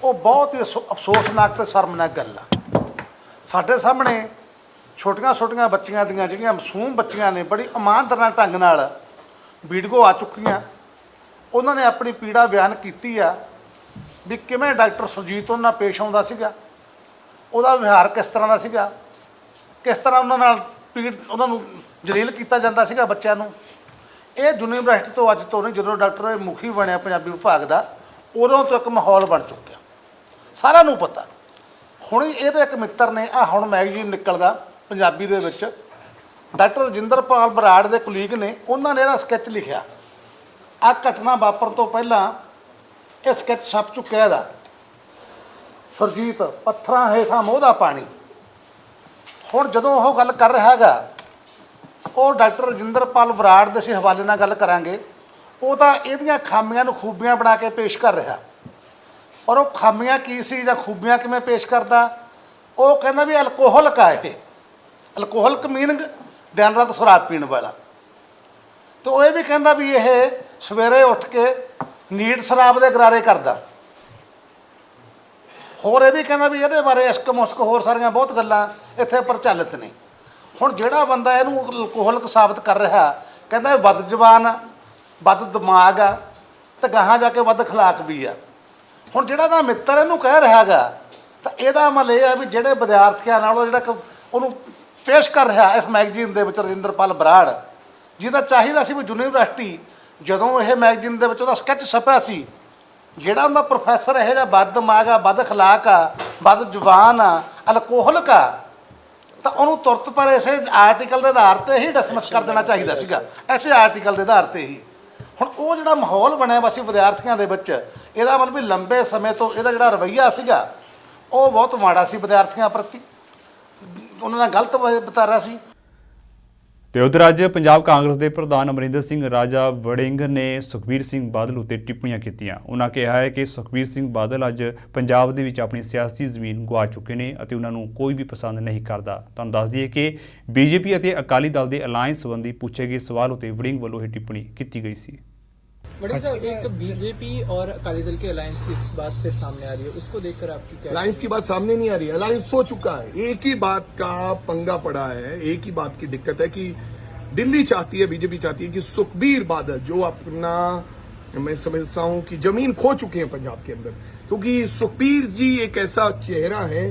ਉਹ ਬਹੁਤ ਹੀ ਅਫਸੋਸਨਾਕ ਤੇ ਸ਼ਰਮਨਾਕ ਗੱਲ ਆ। ਸਾਡੇ ਸਾਹਮਣੇ ਛੋਟੀਆਂ ਬੱਚੀਆਂ ਦੀਆਂ ਜਿਹੜੀਆਂ ਮਾਸੂਮ ਬੱਚੀਆਂ ਨੇ ਬੜੀ ਇਮਾਨਦਾਰ ਢੰਗ ਨਾਲ ਵੀਡੀਓ ਆ ਚੁੱਕੀਆਂ। ਉਹਨਾਂ ਨੇ ਆਪਣੀ ਪੀੜਾ ਬਿਆਨ ਕੀਤੀ ਆ ਵੀ ਕਿਵੇਂ ਡਾਕਟਰ ਸੁਰਜੀਤ ਉਹਨਾਂ ਪੇਸ਼ ਆਉਂਦਾ ਸੀਗਾ, ਉਹਦਾ ਵਿਵਹਾਰ ਕਿਸ ਤਰ੍ਹਾਂ ਦਾ ਸੀਗਾ, ਕਿਸ ਤਰ੍ਹਾਂ ਉਹਨਾਂ ਨਾਲ ਉਹਨਾਂ ਨੂੰ ਜਲੀਲ ਕੀਤਾ ਜਾਂਦਾ ਸੀਗਾ ਬੱਚਿਆਂ ਨੂੰ। ਇਹ ਯੂਨੀਵਰਸਿਟੀ ਤੋਂ ਅੱਜ ਤੋਂ ਨਹੀਂ, ਜਦੋਂ ਡਾਕਟਰ ਮੁਖੀ ਬਣਿਆ ਪੰਜਾਬੀ ਵਿਭਾਗ ਦਾ, ਉਦੋਂ ਤੋਂ ਇੱਕ ਮਾਹੌਲ ਬਣ ਚੁੱਕਿਆ, ਸਾਰਿਆਂ ਨੂੰ ਪਤਾ। ਹੁਣ ਇਹਦੇ ਇੱਕ ਮਿੱਤਰ ਨੇ ਹੁਣ ਮੈਗਜ਼ੀਨ ਨਿਕਲਦਾ ਪੰਜਾਬੀ ਦੇ ਵਿੱਚ, ਡਾਕਟਰ ਰਜਿੰਦਰਪਾਲ ਬਰਾੜ ਦੇ ਕੁਲੀਗ ਨੇ, ਉਹਨਾਂ ਨੇ ਇਹਦਾ ਸਕੈਚ ਲਿਖਿਆ। ਆਹ ਘਟਨਾ ਵਾਪਰਨ ਤੋਂ ਪਹਿਲਾਂ ਇਹ ਸਕੈਚ ਛਪ ਚੁੱਕਿਆ ਇਹਦਾ, ਸੁਰਜੀਤ ਪੱਥਰਾਂ ਹੇਠਾਂ ਮੋਹ ਦਾ ਪਾਣੀ। ਹੁਣ ਜਦੋਂ ਉਹ ਗੱਲ ਕਰ ਰਿਹਾ ਹੈਗਾ, ਉਹ ਡਾਕਟਰ ਰਜਿੰਦਰਪਾਲ ਬਰਾੜ ਦੇ ਅਸੀਂ ਹਵਾਲੇ ਨਾਲ ਗੱਲ ਕਰਾਂਗੇ। ਉਹ ਤਾਂ ਇਹਦੀਆਂ ਖਾਮੀਆਂ ਨੂੰ ਖੂਬੀਆਂ ਬਣਾ ਕੇ ਪੇਸ਼ ਕਰ ਰਿਹਾ, ਪਰ ਉਹ ਖਾਮੀਆਂ ਕੀ ਸੀ ਜਾਂ ਖੂਬੀਆਂ ਕਿਵੇਂ ਪੇਸ਼ ਕਰਦਾ, ਉਹ ਕਹਿੰਦਾ ਵੀ ਅਲਕੋਹਲਕ ਆ ਇਹ। ਅਲਕੋਹਲਕ ਮੀਨਿੰਗ ਦਿਨ ਰਾਤ ਸ਼ਰਾਬ ਪੀਣ ਵਾਲਾ। ਤੇ ਉਹ ਇਹ ਵੀ ਕਹਿੰਦਾ ਵੀ ਇਹ ਸਵੇਰੇ ਉੱਠ ਕੇ ਨੀਟ ਸ਼ਰਾਬ ਦੇ ਗਰਾਰੇ ਕਰਦਾ। ਹੋਰ ਇਹ ਵੀ ਕਹਿੰਦਾ ਵੀ ਇਹਦੇ ਬਾਰੇ ਇਸ਼ਕ ਮੁਸ਼ਕ ਹੋਰ ਸਾਰੀਆਂ ਬਹੁਤ ਗੱਲਾਂ ਇੱਥੇ ਪ੍ਰਚਲਿਤ ਨੇ। ਹੁਣ ਜਿਹੜਾ ਬੰਦਾ ਇਹਨੂੰ ਅਲਕੋਹਲਕ ਸਾਬਤ ਕਰ ਰਿਹਾ, ਕਹਿੰਦਾ ਇਹ ਵੱਧ ਜ਼ਬਾਨ ਆ, ਵੱਧ ਦਿਮਾਗ ਆ, ਤੇ ਗਾਹਾਂ ਜਾ ਕੇ ਵੱਧ ਖਲਾਕ ਵੀ ਆ। ਹੁਣ ਜਿਹੜਾ ਦਾ ਮਿੱਤਰ ਇਹਨੂੰ ਕਹਿ ਰਿਹਾ ਗਾ, ਤਾਂ ਇਹਦਾ ਅਮਲ ਇਹ ਆ ਵੀ ਜਿਹੜੇ ਵਿਦਿਆਰਥੀਆਂ ਨਾਲ ਜਿਹੜਾ ਉਹਨੂੰ ਪੇਸ਼ ਕਰ ਰਿਹਾ ਇਸ ਮੈਗਜ਼ੀਨ ਦੇ ਵਿੱਚ ਰਜਿੰਦਰਪਾਲ ਬਰਾੜ, ਜਿਹਦਾ ਚਾਹੀਦਾ ਸੀ ਵੀ ਯੂਨੀਵਰਸਿਟੀ ਜਦੋਂ ਇਹ ਮੈਗਜ਼ੀਨ ਦੇ ਵਿੱਚ ਉਹਦਾ ਸਕੈਚ ਛਪਿਆ ਸੀ, ਜਿਹੜਾ ਉਹਦਾ ਪ੍ਰੋਫੈਸਰ ਇਹੋ ਜਿਹਾ ਵੱਧ ਦਿਮਾਗ ਆ, ਵੱਧ ਖਲਾਕ ਆ, ਵੱਧ ਜ਼ੁਬਾਨ ਆ, ਅਲਕੋਹਲਕ ਆ, ਤਾਂ ਉਹਨੂੰ ਤੁਰਤ ਪਰ ਇਸੇ ਆਰਟੀਕਲ ਦੇ ਆਧਾਰ 'ਤੇ ਹੀ ਡਿਸਮਿਸ ਕਰ ਦੇਣਾ ਚਾਹੀਦਾ ਸੀਗਾ, ਐਸੇ ਆਰਟੀਕਲ ਦੇ ਆਧਾਰ 'ਤੇ ਹੀ। ਹੁਣ ਉਹ ਜਿਹੜਾ ਮਾਹੌਲ ਬਣਿਆ ਵਾ ਸੀ ਵਿਦਿਆਰਥੀਆਂ ਦੇ ਵਿੱਚ, ਇਹਦਾ ਮਤਲਬ ਵੀ ਲੰਬੇ ਸਮੇਂ ਤੋਂ ਇਹਦਾ ਜਿਹੜਾ ਰਵੱਈਆ ਸੀਗਾ ਉਹ ਬਹੁਤ ਮਾੜਾ ਸੀ ਵਿਦਿਆਰਥੀਆਂ ਪ੍ਰਤੀ, ਉਹਨਾਂ ਨਾਲ ਗਲਤ ਵਰਤਾਰਾ ਸੀ। ਤੇ ਉਧਰ ਅੱਜ ਪੰਜਾਬ ਕਾਂਗਰਸ ਦੇ ਪ੍ਰਧਾਨ ਅਮਰਿੰਦਰ ਸਿੰਘ ਰਾਜਾ ਵੜਿੰਗ ਨੇ ਸੁਖਬੀਰ ਸਿੰਘ ਬਾਦਲ ਉੱਤੇ ਟਿੱਪਣੀਆਂ ਕੀਤੀਆਂ। ਉਹਨਾਂ ਕਿਹਾ ਹੈ ਕਿ ਸੁਖਬੀਰ ਸਿੰਘ ਬਾਦਲ ਅੱਜ ਪੰਜਾਬ ਦੇ ਵਿੱਚ ਆਪਣੀ ਸਿਆਸੀ ਜ਼ਮੀਨ ਗਵਾ ਚੁੱਕੇ ਨੇ ਅਤੇ ਉਹਨਾਂ ਨੂੰ ਕੋਈ ਵੀ ਪਸੰਦ ਨਹੀਂ ਕਰਦਾ। ਤੁਹਾਨੂੰ ਦੱਸ ਦਈਏ ਕਿ ਬੀਜੇਪੀ ਅਤੇ ਅਕਾਲੀ ਦਲ ਦੇ ਅਲਾਇੰਸ ਸੰਬੰਧੀ ਪੁੱਛੇ ਗਏ ਸਵਾਲ ਉੱਤੇ ਵੜਿੰਗ ਵੱਲੋਂ ਇਹ ਟਿੱਪਣੀ ਕੀਤੀ गई थी। वड़िंग साहब, एक बीजेपी और अकाली दल के अलायंस की बात फिर सामने आ रही है, उसको देखकर आपकी क्या अलायंस की बात सामने नहीं आ रही है, अलायंस हो चुका है। एक ही बात का पंगा पड़ा है, एक ही बात की दिक्कत है कि दिल्ली चाहती है, बीजेपी चाहती है कि सुखबीर बादल जो अपना, मैं समझता हूं कि जमीन खो चुके हैं पंजाब के अंदर, क्योंकि सुखबीर जी एक ऐसा चेहरा है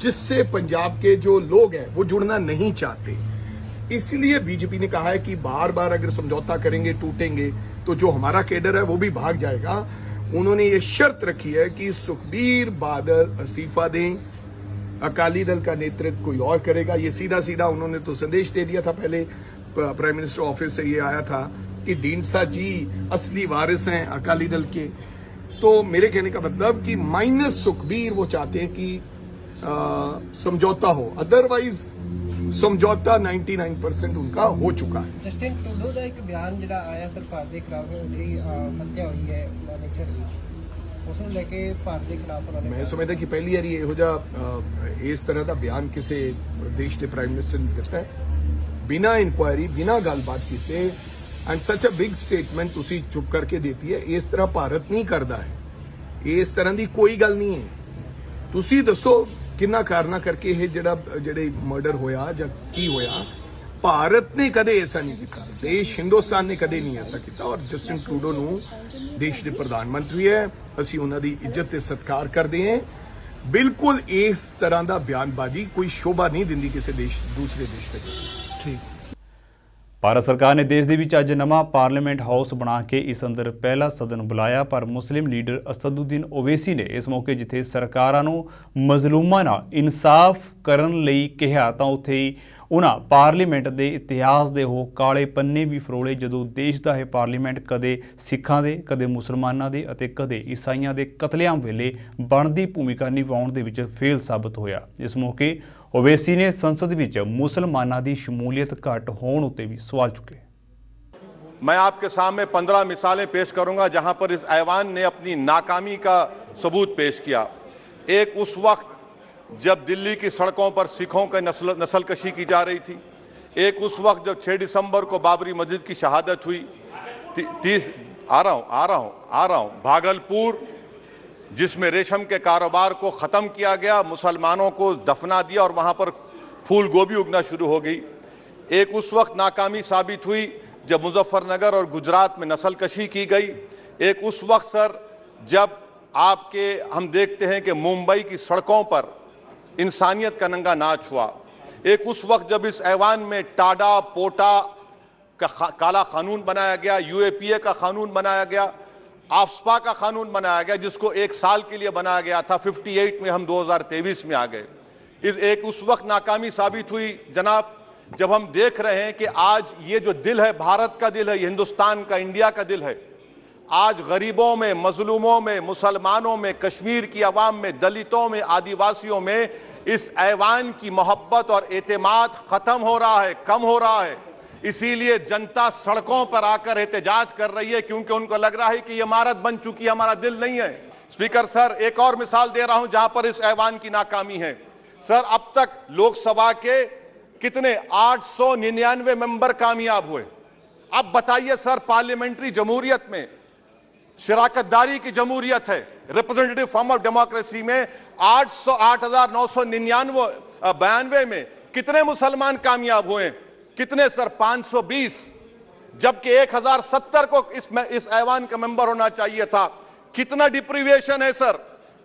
जिससे पंजाब के जो लोग हैं वो जुड़ना नहीं चाहते। इसलिए बीजेपी ने कहा है कि बार बार अगर समझौता करेंगे, टूटेंगे, तो जो हमारा कैडर है वो भी भाग जाएगा। उन्होंने ये शर्त रखी है कि सुखबीर बादल इस्तीफा दें, अकाली दल का नेतृत्व कोई और करेगा। ये सीधा सीधा उन्होंने तो संदेश दे दिया था, पहले प्राइम मिनिस्टर ऑफिस से ये आया था कि ढींडसा जी असली वारिस हैं अकाली दल के। तो मेरे कहने का मतलब कि माइनस सुखबीर वो चाहते हैं कि समझौता हो, अदरवाइज समझौता 99% उनका हो चुका है। जस्टिन ट्रूडो का एक बयान जो आया सर भारत के खिलाफ ਜਿਹੜੀ ਹੱਤਿਆ ਹੋਈ ਹੈ ਮੈਨੇਜਰ ਦੀ, ਉਸ ਨੂੰ ਲੈ ਕੇ ਭਾਰਤ ਦੇ ਖਿਲਾਫ ਉਹਨਾਂ ਨੇ, मैं समझदा कि पहली बार ਇਹੋ ਜਿਹਾ ਇਸ ਤਰ੍ਹਾਂ ਦਾ ਬਿਆਨ ਕਿਸੇ ਦੇਸ਼ ਦੇ ਪ੍ਰਾਈਮ ਮਿਨਿਸਟਰ ਨੇ ਦਿੱਤਾ ਹੈ ਬਿਨਾਂ ਇਨਕੁਆਇਰੀ, ਬਿਨਾਂ ਗੱਲਬਾਤ ਕੀਤੇ, ਐਂਡ ਸੱਚ ਅ ਬਿਗ ਸਟੇਟਮੈਂਟ ਤੁਸੀਂ ਚੁੱਪ ਕਰਕੇ ਦਿੱਤੀ ਹੈ। ਇਸ ਤਰ੍ਹਾਂ ਭਾਰਤ ਨਹੀਂ ਕਰਦਾ ਹੈ, ਇਸ ਤਰ੍ਹਾਂ ਦੀ ਕੋਈ ਗੱਲ ਨਹੀਂ ਹੈ। ਤੁਸੀਂ ਦੱਸੋ ਕਿੰਨਾ ਕਾਰਨਾ ਕਰਕੇ ਇਹ ਜਿਹੜੇ ਮਰਡਰ ਹੋਇਆ ਜਾਂ ਕੀ ਹੋਇਆ। ਭਾਰਤ ਨੇ ਕਦੇ ਐਸਾ ਨਹੀਂ ਕੀਤਾ, ਦੇਸ਼ ਹਿੰਦੁਸਤਾਨ ਨੇ ਕਦੇ ਨਹੀਂ ਐਸਾ ਕੀਤਾ। ਔਰ ਜਸਟਿਨ ਟਰੂਡੋ ਨੂੰ ਦੇਸ਼ ਦੇ ਪ੍ਰਧਾਨ ਮੰਤਰੀ ਹੈ, ਅਸੀਂ ਉਹਨਾਂ ਦੀ ਇੱਜ਼ਤ ਤੇ ਸਤਿਕਾਰ ਕਰਦੇ ਹਾਂ। ਬਿਲਕੁਲ ਇਸ ਤਰ੍ਹਾਂ ਦਾ ਬਿਆਨਬਾਜ਼ੀ ਕੋਈ ਸ਼ੋਭਾ ਨਹੀਂ ਦਿੰਦੀ ਕਿਸੇ ਦੇਸ਼ ਦੂਸਰੇ ਦੇਸ਼ ਦੇ। ਠੀਕ। ਭਾਰਤ ਸਰਕਾਰ ਨੇ ਦੇਸ਼ ਦੇ ਵਿੱਚ ਅੱਜ ਨਵਾਂ ਪਾਰਲੀਮੈਂਟ ਹਾਊਸ ਬਣਾ ਕੇ ਇਸ ਅੰਦਰ ਪਹਿਲਾ ਸਦਨ ਬੁਲਾਇਆ, ਪਰ ਮੁਸਲਿਮ ਲੀਡਰ ਅਸਦੁੱਦੀਨ ਓਵੈਸੀ ਨੇ ਇਸ ਮੌਕੇ ਜਿੱਥੇ ਸਰਕਾਰਾਂ ਨੂੰ ਮਜ਼ਲੂਮਾਂ ਨਾਲ ਇਨਸਾਫ ਕਰਨ ਲਈ ਕਿਹਾ ਤਾਂ ਉੱਥੇ ਹੀ ਉਹਨਾਂ ਪਾਰਲੀਮੈਂਟ ਦੇ ਇਤਿਹਾਸ ਦੇ ਉਹ ਕਾਲੇ ਪੰਨੇ ਵੀ ਫਰੋਲੇ ਜਦੋਂ ਦੇਸ਼ ਦਾ ਇਹ ਪਾਰਲੀਮੈਂਟ ਕਦੇ ਸਿੱਖਾਂ ਦੇ, ਕਦੇ ਮੁਸਲਮਾਨਾਂ ਦੇ ਅਤੇ ਕਦੇ ਈਸਾਈਆਂ ਦੇ ਕਤਲੇਆਮ ਵੇਲੇ ਬਣਦੀ ਭੂਮਿਕਾ ਨਿਭਾਉਣ ਦੇ ਵਿੱਚ ਫੇਲ ਸਾਬਤ ਹੋਇਆ। ਇਸ ਮੌਕੇ ओवैसी ने संसद विच मुसलमानां दी शमूलियत घट होण उत्ते भी सवाल चुके। मैं आपके सामने 15 मिसालें पेश करूंगा जहां पर इस ऐवान ने अपनी नाकामी का सबूत पेश किया। एक उस वक्त जब दिल्ली की सड़कों पर सिखों की नस्लकशी की जा रही थी, एक उस वक्त जब 6 दिसंबर को बाबरी मस्जिद की शहादत हुई, आ रहा हूं भागलपुर जिसमें रेशम के कारोबार को ख़त्म किया गया, मुसलमानों को दफना दिया और वहाँ पर फूल गोभी उगना शुरू हो गई। एक उस वक्त नाकामी साबित हुई जब मुजफ्फरनगर और गुजरात में नस्लकशी की गई। एक उस वक्त सर जब हम देखते हैं कि मुंबई की सड़कों पर इंसानियत का नंगा नाच हुआ। एक उस वक्त जब इस ऐवान में टाडा पोटा का काला कानून बनाया गया, UAPA का कानून बनाया गया, आफ्सपा का कानून बनाया गया जिसको 1 साल के लिए बनाया गया था, 58 में हम 2023 में आ गए। एक उस वक्त नाकामी साबित हुई जनाब जब हम देख रहे हैं कि आज ये जो दिल है, भारत का दिल है, हिंदुस्तान का, इंडिया का दिल है, आज गरीबों में, मजलूमों में, मुसलमानों में, कश्मीर की आवाम में, दलितों में, आदिवासियों में इस ऐवान की मोहब्बत और एतमाद खत्म हो रहा है, कम हो रहा है। इसीलिए जनता सड़कों पर आकर एहतजाज कर रही है क्योंकि उनको लग रहा है कि ये इमारत बन चुकी है, हमारा दिल नहीं है। स्पीकर सर, एक और मिसाल दे रहा हूं जहां पर इस ऐवान की नाकामी है। सर, अब तक लोकसभा के कितने 899 मेंबर कामयाब हुए। अब बताइए सर, पार्लियामेंट्री जमहूरियत में शराकतदारी की जमहूरियत है, रिप्रेजेंटेटिव फॉर्म ऑफ डेमोक्रेसी में 8,992 में कितने मुसलमान कामयाब हुए? कितने सर? 520, जबकि 1070 को इस ऐवान का मेंबर होना चाहिए था। कितना डिप्रीविएशन है सर,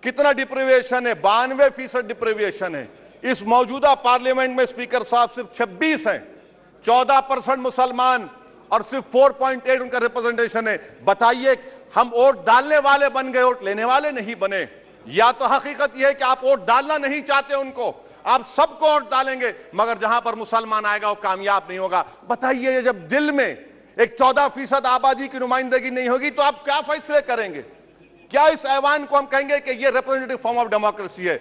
कितना डिप्रीविएशन है? 92% डिप्रीविएशन है। इस मौजूदा पार्लियामेंट में स्पीकर साहब सिर्फ 26 हैं, 14% मुसलमान और सिर्फ 4.8 उनका रिप्रेजेंटेशन है। बताइए, हम वोट डालने वाले बन गए, वोट लेने वाले नहीं बने। या तो हकीकत यह है कि आप वोट डालना नहीं चाहते उनको, आप सबको वोट डालेंगे मगर जहां पर मुसलमान आएगा वो कामयाब नहीं होगा। बताइए, जब दिल में एक 14% आबादी की नुमाइंदगी नहीं होगी तो आप क्या फैसले करेंगे? क्या इस ऐवान को हम कहेंगे कि ये रिप्रेजेंटेटिव फॉर्म ऑफ डेमोक्रेसी है?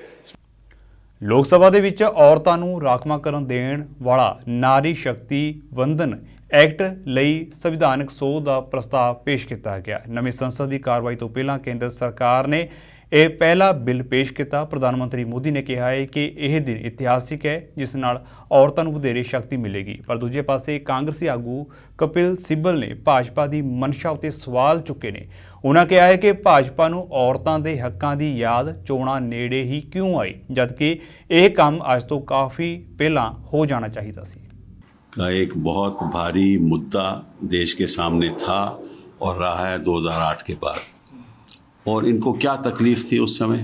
ਲੋਕ ਸਭਾ ਦੇ ਵਿੱਚ ਔਰਤਾਂ ਨੂੰ ਰਾਖਵਾਂਕਰਨ ਦੇਣ ਵਾਲਾ ਨਾਰੀ ਸ਼ਕਤੀ ਵੰਦਨ ਐਕਟ ਲਈ ਸੰਵਿਧਾਨਕ ਸੋਧ ਦਾ ਪ੍ਰਸਤਾਵ ਪੇਸ਼ ਕੀਤਾ ਗਿਆ। ਨਵੀਂ ਸੰਸਦ ਦੀ ਕਾਰਵਾਈ ਤੋਂ ਪਹਿਲਾਂ ਕੇਂਦਰ ਸਰਕਾਰ ਨੇ ਇਹ ਪਹਿਲਾ ਬਿੱਲ ਪੇਸ਼ ਕੀਤਾ। ਪ੍ਰਧਾਨ ਮੰਤਰੀ ਮੋਦੀ ਨੇ ਕਿਹਾ ਹੈ ਕਿ ਇਹ ਦਿਨ ਇਤਿਹਾਸਿਕ ਹੈ ਜਿਸ ਨਾਲ ਔਰਤਾਂ ਨੂੰ ਵਧੇਰੇ ਸ਼ਕਤੀ ਮਿਲੇਗੀ। ਪਰ ਦੂਜੇ ਪਾਸੇ ਕਾਂਗਰਸੀ ਆਗੂ ਕਪਿਲ ਸਿੱਬਲ ਨੇ ਭਾਜਪਾ ਦੀ ਮਨਸ਼ਾ ਉੱਤੇ ਸਵਾਲ ਚੁੱਕੇ ਨੇ। ਉਹਨਾਂ ਕਿਹਾ ਹੈ ਕਿ ਭਾਜਪਾ ਨੂੰ ਔਰਤਾਂ ਦੇ ਹੱਕਾਂ ਦੀ ਯਾਦ ਚੋਣਾਂ ਨੇੜੇ ਹੀ ਕਿਉਂ ਆਈ, ਜਦਕਿ ਇਹ ਕੰਮ ਅੱਜ ਤੋਂ ਕਾਫੀ ਪਹਿਲਾਂ ਹੋ जाना ਚਾਹੀਦਾ ਸੀ। का एक बहुत भारी मुद्दा देश के सामने था और रहा है 2008 के बाद। और इनको क्या तकलीफ थी उस समय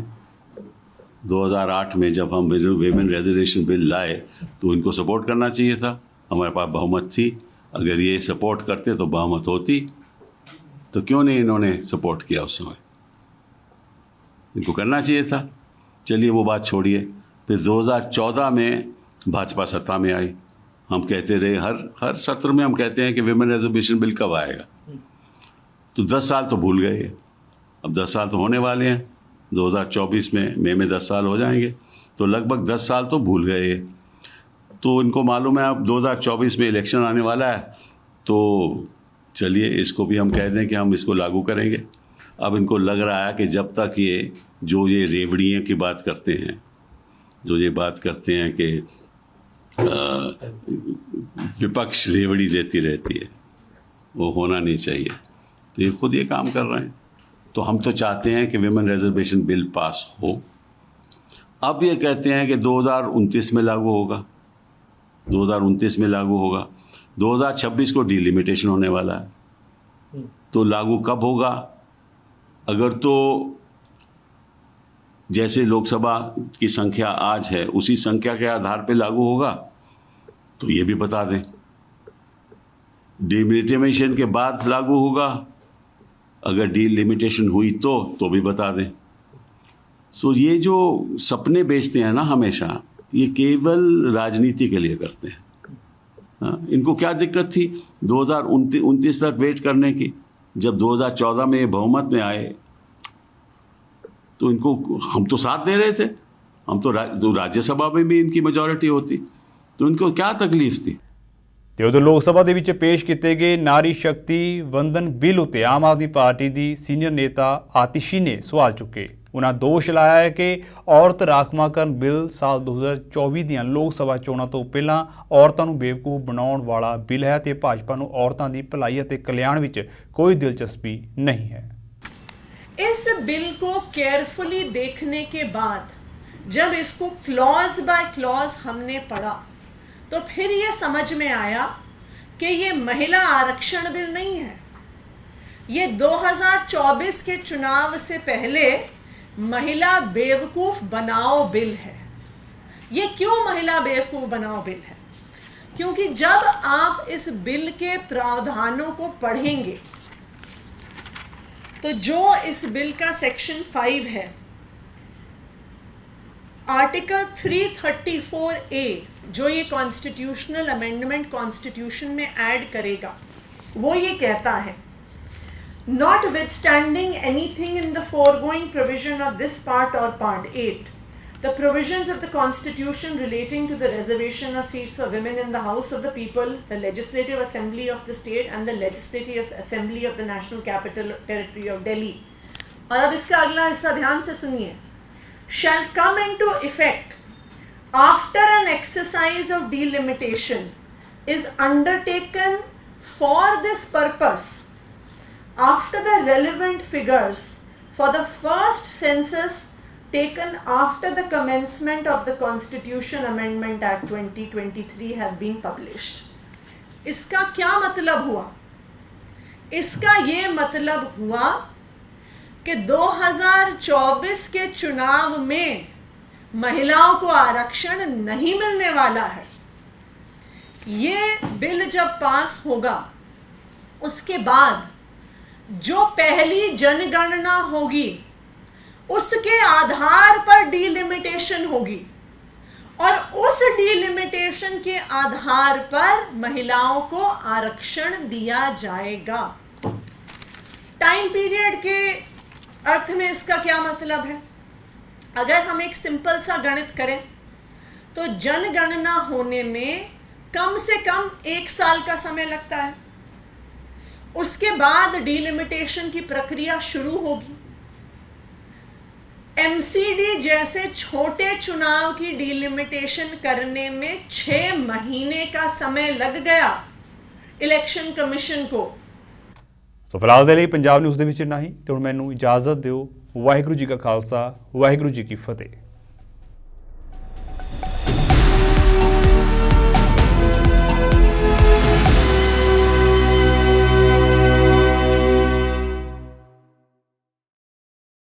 2008 में जब हम विमेन रिजर्वेशन बिल लाए तो इनको सपोर्ट करना चाहिए था। हमारे पास बहुमत थी, अगर ये सपोर्ट करते तो बहुमत होती, तो क्यों नहीं इन्होंने सपोर्ट किया उस समय? इनको करना चाहिए था। चलिए वो बात छोड़िए। फिर 2014 में भाजपा सत्ता में आई। हम कहते रहे हर सत्र में हम कहते हैं कि विमेन रिजर्वेशन बिल कब आएगा, तो 10 साल तो भूल गए। अब 10 साल तो होने वाले हैं, 2024 में मई में 10 साल हो जाएंगे, तो लगभग 10 साल तो भूल गए। तो इनको मालूम है अब 2024 में इलेक्शन आने वाला है, तो चलिए इसको भी हम कह दें कि हम इसको लागू करेंगे। अब इनको लग रहा है कि जब तक ये रेवड़ियों की बात करते हैं, जो ये बात करते हैं कि विपक्ष रेवड़ी देती रहती है, वो होना नहीं चाहिए। तो ये खुद ये काम कर रहे हैं। तो हम तो चाहते हैं कि विमेन रिजर्वेशन बिल पास हो। अब ये कहते हैं कि 2029 में लागू होगा, 2029 में लागू होगा, 2026 को डिलिमिटेशन होने वाला है। तो लागू कब होगा? अगर तो जैसे लोकसभा की संख्या आज है उसी संख्या के आधार पे लागू होगा तो ये भी बता दें। डिलिमिटेशन के बाद लागू होगा, अगर डिलिमिटेशन हुई तो भी बता दें। सो ये जो सपने बेचते हैं ना हमेशा, ये केवल राजनीति के लिए करते हैं। हाँ, इनको क्या दिक्कत थी 2029 तक वेट करने की? जब 2014 में ये बहुमत में आए तो इनको हम तो साथ दे रहे थे, हम तो राज्यसभा में भी इनकी मेजॉरिटी होती, तो इनको क्या तकलीफ थी? ਤੇ ਉਦੋਂ ਲੋਕ ਸਭਾ ਦੇ ਵਿੱਚ ਪੇਸ਼ ਕੀਤੇ ਗਏ ਨਾਰੀ ਸ਼ਕਤੀ ਵੰਦਨ ਬਿੱਲ ਉੱਤੇ ਆਮ ਆਦਮੀ ਪਾਰਟੀ ਦੀ ਸੀਨੀਅਰ ਨੇਤਾ ਆਤਿਸ਼ੀ ਨੇ ਸਵਾਲ ਚੁੱਕੇ। ਉਹਨਾਂ ਦੋਸ਼ ਲਾਇਆ ਹੈ ਕਿ ਔਰਤ ਰਾਖਵਾਂਕਰਨ ਬਿੱਲ ਸਾਲ 2024 ਦੀਆਂ ਲੋਕ ਸਭਾ ਚੋਣਾਂ ਤੋਂ ਪਹਿਲਾਂ ਔਰਤਾਂ ਨੂੰ ਬੇਵਕੂਫ ਬਣਾਉਣ ਵਾਲਾ ਬਿੱਲ ਹੈ ਤੇ ਭਾਜਪਾ ਨੂੰ ਔਰਤਾਂ ਦੀ ਭਲਾਈ ਅਤੇ ਕਲਿਆਣ ਵਿੱਚ ਕੋਈ ਦਿਲਚਸਪੀ नहीं है। इस बिल को केयरफुली देखने के बाद जब इसको क्लॉज बाय क्लॉज हमने पढ़ा तो फिर ये समझ में आया कि ये महिला आरक्षण बिल नहीं है, ये 2024 के चुनाव से पहले महिला बेवकूफ बनाओ बिल है। ये क्यों महिला बेवकूफ बनाओ बिल है? क्योंकि जब आप इस बिल के प्रावधानों को पढ़ेंगे तो जो इस बिल का सेक्शन 5 है, आर्टिकल 334A, जो ये कॉन्स्टिट्यूशनल अमेंडमेंट कॉन्स्टिट्यूशन में ऐड करेगा, वो ये कहता है, notwithstanding anything in the foregoing provision of this part और part 8, the provisions of the Constitution relating to the reservation of seats for women in the House of the People, the Legislative Assembly of the state and the Legislative Assembly of the National Capital Territory of Delhi. और अब इसका अगला हिस्सा ध्यान से सुनिए, shall come into effect after an exercise of delimitation is undertaken for this purpose after the relevant figures for the first census taken after the commencement of the Constitution Amendment Act 2023 have been published. इसका क्या मतलब हुआ? इसका ये मतलब हुआ कि 2024 के चुनाव में महिलाओं को आरक्षण नहीं मिलने वाला है। ये बिल जब पास होगा उसके बाद जो पहली जनगणना होगी उसके आधार पर डीलिमिटेशन होगी और उस डीलिमिटेशन के आधार पर महिलाओं को आरक्षण दिया जाएगा। टाइम पीरियड के अर्थ में इसका क्या मतलब है? अगर हम एक सिंपल सा गणित करें तो जनगणना होने में कम से कम 1 साल का समय लगता है। उसके बाद डिलिमिटेशन की प्रक्रिया शुरू होगी। एमसीडी जैसे छोटे चुनाव की डिलिमिटेशन करने में 6 महीने का समय लग गया इलेक्शन कमीशन को। ਸੋ ਫਿਲਹਾਲ ਦੇ ਲਈ ਪੰਜਾਬ ਨਿਊਜ਼ ਦੇ ਵਿੱਚ ਇੰਨਾ ਹੀ ਤੇ ਹੁਣ ਮੈਨੂੰ ਇਜਾਜ਼ਤ ਦਿਓ। ਵਾਹਿਗੁਰੂ ਜੀ ਕਾ ਖਾਲਸਾ, ਵਾਹਿਗੁਰੂ ਜੀ ਕੀ ਫਤਿਹ।